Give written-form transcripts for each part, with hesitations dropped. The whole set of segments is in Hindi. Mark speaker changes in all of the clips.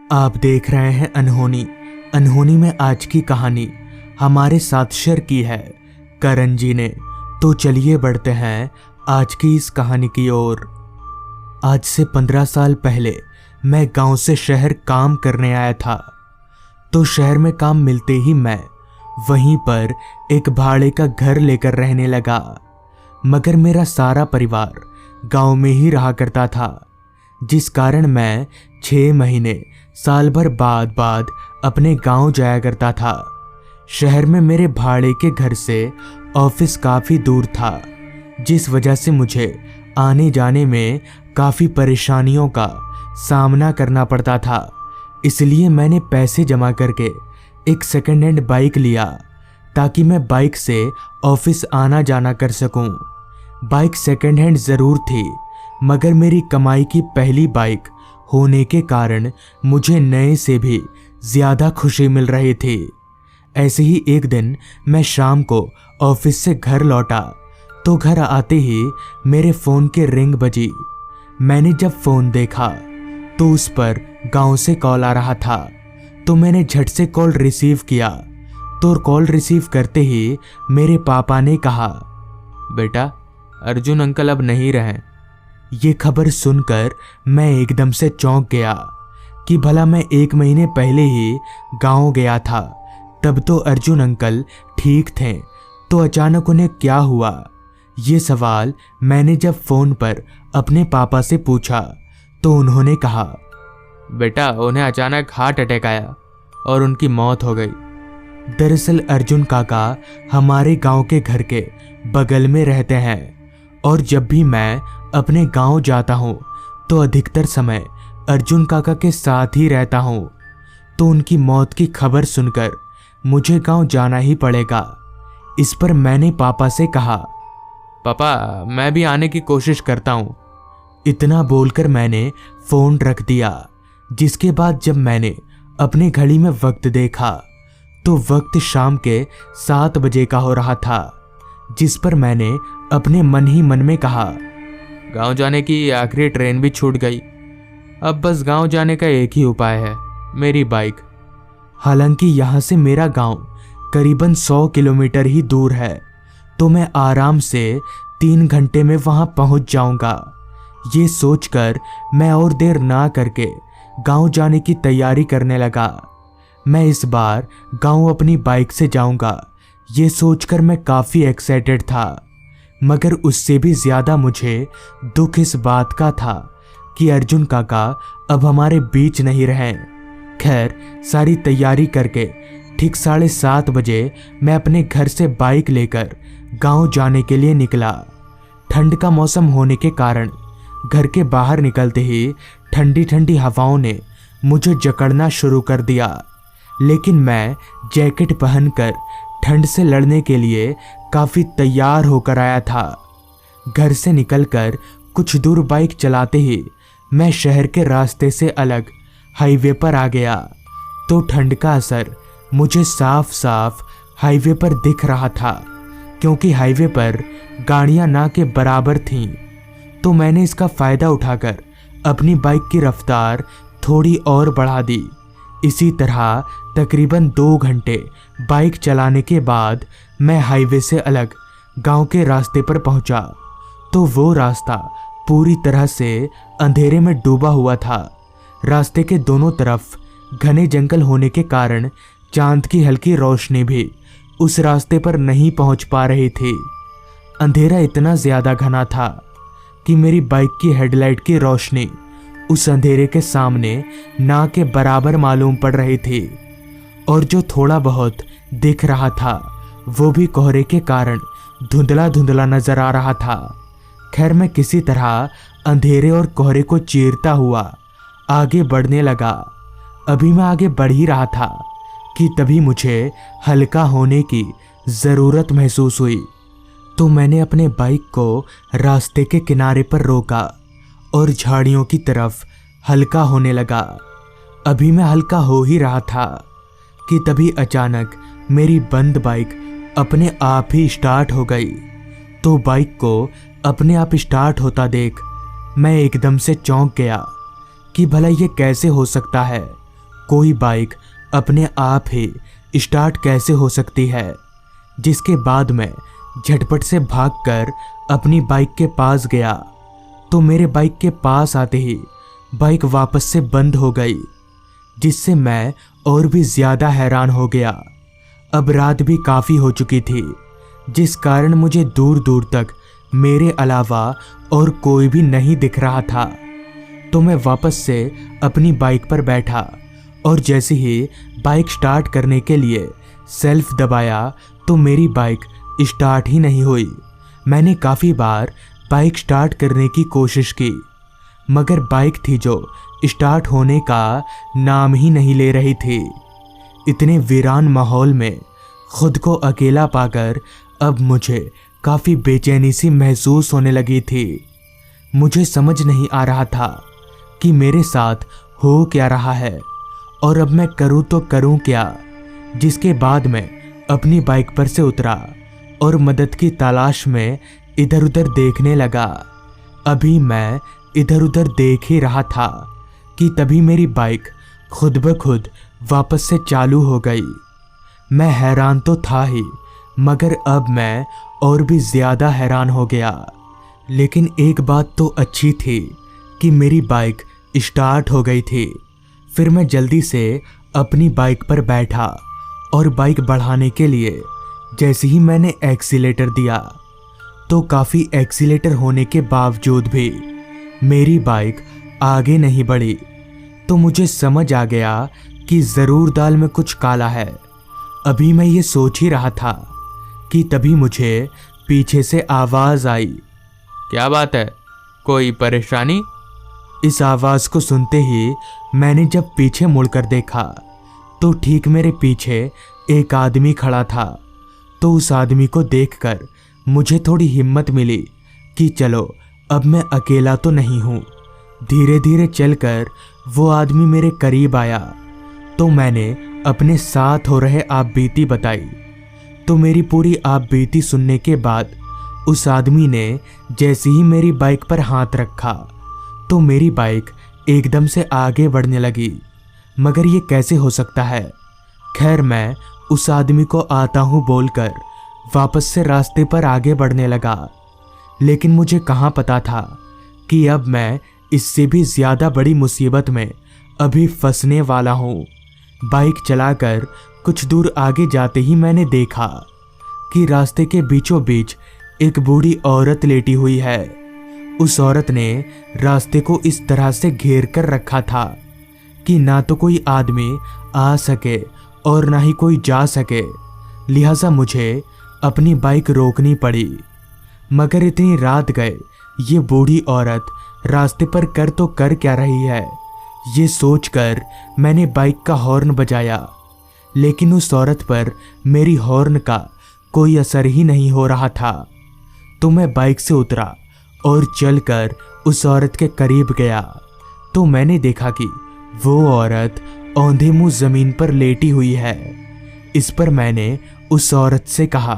Speaker 1: आप देख रहे हैं अनहोनी। अनहोनी में आज की कहानी हमारे साथ शेयर की है करण जी ने। तो चलिए बढ़ते हैं आज की इस कहानी की ओर। आज से 15 साल पहले मैं गांव से शहर काम करने आया था। तो शहर में काम मिलते ही मैं वहीं पर एक भाड़े का घर लेकर रहने लगा। मगर मेरा सारा परिवार गांव में ही रहा करता था, जिस कारण मैं 6 महीने साल भर बाद अपने गांव जाया करता था। शहर में मेरे भाड़े के घर से ऑफिस काफ़ी दूर था, जिस वजह से मुझे आने जाने में काफ़ी परेशानियों का सामना करना पड़ता था। इसलिए मैंने पैसे जमा करके एक सेकंड हैंड बाइक लिया, ताकि मैं बाइक से ऑफिस आना जाना कर सकूं। बाइक सेकंड हैंड ज़रूर थी, मगर मेरी कमाई की पहली बाइक होने के कारण मुझे नए से भी ज़्यादा खुशी मिल रही थी। ऐसे ही एक दिन मैं शाम को ऑफिस से घर लौटा, तो घर आते ही मेरे फ़ोन की रिंग बजी। मैंने जब फ़ोन देखा तो उस पर गांव से कॉल आ रहा था। तो मैंने झट से कॉल रिसीव किया। तो कॉल रिसीव करते ही मेरे पापा ने कहा, बेटा अर्जुन अंकल अब नहीं रहे। ये खबर सुनकर मैं एकदम से चौंक गया कि भला मैं 1 महीने पहले ही गांव गया था, तब तो अर्जुन अंकल ठीक थे, तो अचानक उन्हें क्या हुआ? ये सवाल मैंने जब फ़ोन पर अपने पापा से पूछा तो उन्होंने कहा, बेटा उन्हें अचानक हार्ट अटैक आया और उनकी मौत हो गई। दरअसल अर्जुन काका हमारे गांव के घर के बगल में रहते हैं, और जब भी मैं अपने गांव जाता हूं तो अधिकतर समय अर्जुन काका के साथ ही रहता हूं। तो उनकी मौत की खबर सुनकर मुझे गांव जाना ही पड़ेगा। इस पर मैंने पापा से कहा, पापा मैं भी आने की कोशिश करता हूं। इतना बोलकर मैंने फ़ोन रख दिया। जिसके बाद जब मैंने अपने घड़ी में वक्त देखा तो वक्त शाम के 7 बजे का हो रहा था, जिस पर मैंने अपने मन ही मन में कहा, गांव जाने की आखिरी ट्रेन भी छूट गई। अब बस गांव जाने का एक ही उपाय है, मेरी बाइक। हालांकि यहाँ से मेरा गांव करीबन 100 किलोमीटर ही दूर है, तो मैं आराम से 3 घंटे में वहाँ पहुँच जाऊँगा। ये सोचकर मैं और देर ना करके गांव जाने की तैयारी करने लगा। मैं इस बार गांव अपनी बाइक से जाऊंगा, ये सोचकर मैं काफ़ी एक्साइटेड था। मगर उससे भी ज़्यादा मुझे दुख इस बात का था कि अर्जुन काका अब हमारे बीच नहीं रहे। खैर सारी तैयारी करके ठीक 7:30 बजे मैं अपने घर से बाइक लेकर गांव जाने के लिए निकला। ठंड का मौसम होने के कारण घर के बाहर निकलते ही ठंडी ठंडी हवाओं ने मुझे जकड़ना शुरू कर दिया, लेकिन मैं जैकेट पहनकर ठंड से लड़ने के लिए काफ़ी तैयार होकर आया था। घर से निकलकर कुछ दूर बाइक चलाते ही मैं शहर के रास्ते से अलग हाईवे पर आ गया। तो ठंड का असर मुझे साफ साफ हाईवे पर दिख रहा था, क्योंकि हाईवे पर गाड़ियां ना के बराबर थीं। तो मैंने इसका फ़ायदा उठाकर अपनी बाइक की रफ्तार थोड़ी और बढ़ा दी। इसी तरह तकरीबन 2 घंटे बाइक चलाने के बाद मैं हाईवे से अलग गांव के रास्ते पर पहुंचा। तो वो रास्ता पूरी तरह से अंधेरे में डूबा हुआ था। रास्ते के दोनों तरफ घने जंगल होने के कारण चांद की हल्की रोशनी भी उस रास्ते पर नहीं पहुंच पा रही थी। अंधेरा इतना ज़्यादा घना था कि मेरी बाइक की हेडलाइट की रोशनी उस अंधेरे के सामने ना के बराबर मालूम पड़ रही थी, और जो थोड़ा बहुत दिख रहा था वो भी कोहरे के कारण धुंधला धुंधला नजर आ रहा था। खैर मैं किसी तरह अंधेरे और कोहरे को चीरता हुआ आगे बढ़ने लगा। अभी मैं आगे बढ़ ही रहा था कि तभी मुझे हल्का होने की ज़रूरत महसूस हुई। तो मैंने अपने बाइक को रास्ते के किनारे पर रोका और झाड़ियों की तरफ हल्का होने लगा। अभी मैं हल्का हो ही रहा था कि तभी अचानक मेरी बंद बाइक अपने आप ही स्टार्ट हो गई। तो बाइक को अपने आप स्टार्ट होता देख मैं एकदम से चौंक गया कि भला ये कैसे हो सकता है। कोई बाइक अपने आप ही स्टार्ट कैसे हो सकती है। जिसके बाद मैं झटपट से भागकर अपनी बाइक के पास गया तो मेरे बाइक के पास आते ही बाइक वापस से बंद हो गई, जिससे मैं और भी ज़्यादा हैरान हो गया। अब रात भी काफ़ी हो चुकी थी, जिस कारण मुझे दूर दूर तक मेरे अलावा और कोई भी नहीं दिख रहा था। तो मैं वापस से अपनी बाइक पर बैठा और जैसे ही बाइक स्टार्ट करने के लिए सेल्फ दबाया तो मेरी बाइक स्टार्ट ही नहीं हुई। मैंने काफ़ी बार बाइक स्टार्ट करने की कोशिश की, मगर बाइक थी जो स्टार्ट होने का नाम ही नहीं ले रही थी। इतने वीरान माहौल में खुद को अकेला पाकर अब मुझे काफ़ी बेचैनी सी महसूस होने लगी थी। मुझे समझ नहीं आ रहा था कि मेरे साथ हो क्या रहा है और अब मैं करूँ तो करूँ क्या। जिसके बाद मैं अपनी बाइक पर से उतरा और मदद की तलाश में इधर उधर देखने लगा। अभी मैं इधर उधर देख ही रहा था कि तभी मेरी बाइक खुद ब खुद वापस से चालू हो गई। मैं हैरान तो था ही, मगर अब मैं और भी ज़्यादा हैरान हो गया। लेकिन एक बात तो अच्छी थी कि मेरी बाइक स्टार्ट हो गई थी। फिर मैं जल्दी से अपनी बाइक पर बैठा और बाइक बढ़ाने के लिए जैसे ही मैंने एक्सीलेटर दिया तो काफ़ी एक्सीलेटर होने के बावजूद भी मेरी बाइक आगे नहीं बढ़ी। तो मुझे समझ आ गया कि ज़रूर दाल में कुछ काला है। अभी मैं ये सोच ही रहा था कि तभी मुझे पीछे से आवाज़ आई।
Speaker 2: क्या बात है, कोई परेशानी?
Speaker 1: इस आवाज़ को सुनते ही मैंने जब पीछे मुड़कर देखा तो ठीक मेरे पीछे एक आदमी खड़ा था। तो उस आदमी को देखकर मुझे थोड़ी हिम्मत मिली कि चलो अब मैं अकेला तो नहीं हूँ। धीरे धीरे चलकर वो आदमी मेरे करीब आया तो मैंने अपने साथ हो रहे आपबीती बताई। तो मेरी आपबीती आपबीती सुनने के बाद उस आदमी ने जैसे ही मेरी बाइक पर हाथ रखा तो मेरी बाइक एकदम से आगे बढ़ने लगी। मगर ये कैसे हो सकता है। खैर मैं उस आदमी को आता हूँ बोलकर वापस से रास्ते पर आगे बढ़ने लगा। लेकिन मुझे कहाँ पता था कि अब मैं इससे भी ज़्यादा बड़ी मुसीबत में अभी फंसने वाला हूँ। बाइक चलाकर कुछ दूर आगे जाते ही मैंने देखा कि रास्ते के बीचों बीच एक बूढ़ी औरत लेटी हुई है। उस औरत ने रास्ते को इस तरह से घेर कर रखा था कि ना तो कोई आदमी आ सके और ना ही कोई जा सके। लिहाजा मुझे अपनी बाइक रोकनी पड़ी। मगर इतनी रात गए ये बूढ़ी औरत रास्ते पर कर तो कर क्या रही है, ये सोचकर मैंने बाइक का हॉर्न बजाया। लेकिन उस औरत पर मेरी हॉर्न का कोई असर ही नहीं हो रहा था। तो मैं बाइक से उतरा और चलकर उस औरत के करीब गया तो मैंने देखा कि वो औरत औंधे मुंह जमीन पर लेटी हुई है। इस पर मैंने उस औरत से कहा,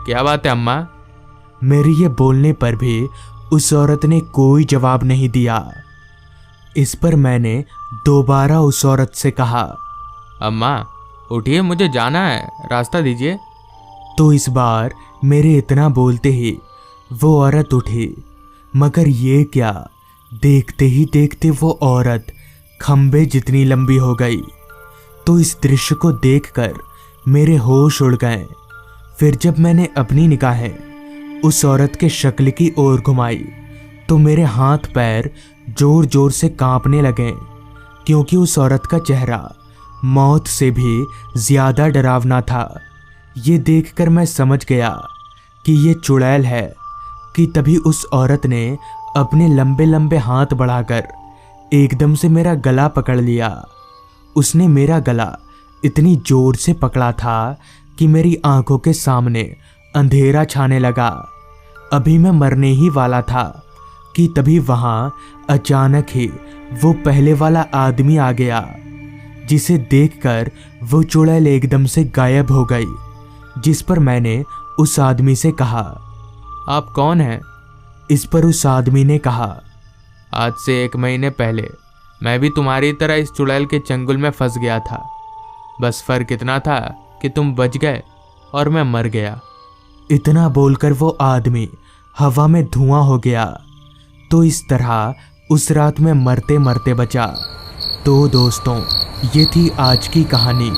Speaker 2: क्या बात है अम्मा?
Speaker 1: मेरी ये बोलने पर भी उस औरत ने कोई जवाब नहीं दिया। इस पर मैंने दोबारा उस औरत से कहा,
Speaker 2: अम्मा उठिए, मुझे जाना है, रास्ता दीजिए।
Speaker 1: तो इस बार मेरे इतना बोलते ही वो औरत उठी। मगर ये क्या, देखते ही देखते वो औरत खंबे जितनी लंबी हो गई। तो इस दृश्य को देखकर मेरे होश उड़ गए। फिर जब मैंने अपनी निगाहें उस औरत के शक्ल की ओर घुमाई तो मेरे हाथ पैर जोर जोर से कांपने लगे, क्योंकि उस औरत का चेहरा मौत से भी ज़्यादा डरावना था। ये देखकर मैं समझ गया कि ये चुड़ैल है। कि तभी उस औरत ने अपने लंबे लंबे हाथ बढ़ाकर एकदम से मेरा गला पकड़ लिया। उसने मेरा गला इतनी जोर से पकड़ा था कि मेरी आंखों के सामने अंधेरा छाने लगा। अभी मैं मरने ही वाला था कि तभी वहां अचानक ही वो पहले वाला आदमी आ गया, जिसे देखकर वो चुड़ैल एकदम से गायब हो गई। जिस पर मैंने उस आदमी से कहा,
Speaker 2: आप कौन हैं?
Speaker 1: इस पर उस आदमी ने कहा,
Speaker 2: आज से 1 महीने पहले मैं भी तुम्हारी तरह इस चुड़ैल के चंगुल में फंस गया था। बस फर्क इतना था कि तुम बच गए और मैं मर गया।
Speaker 1: इतना बोलकर वो आदमी हवा में धुआं हो गया। तो इस तरह उस रात में मरते मरते बचा। तो दोस्तों, ये थी आज की कहानी।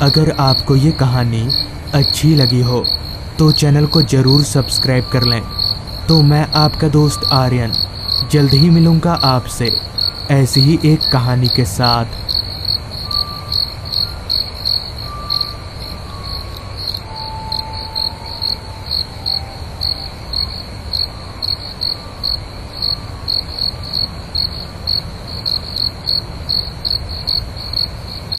Speaker 1: अगर आपको ये कहानी अच्छी लगी हो तो चैनल को ज़रूर सब्सक्राइब कर लें। तो मैं आपका दोस्त आर्यन जल्द ही मिलूँगा आपसे ऐसी ही एक कहानी के साथ।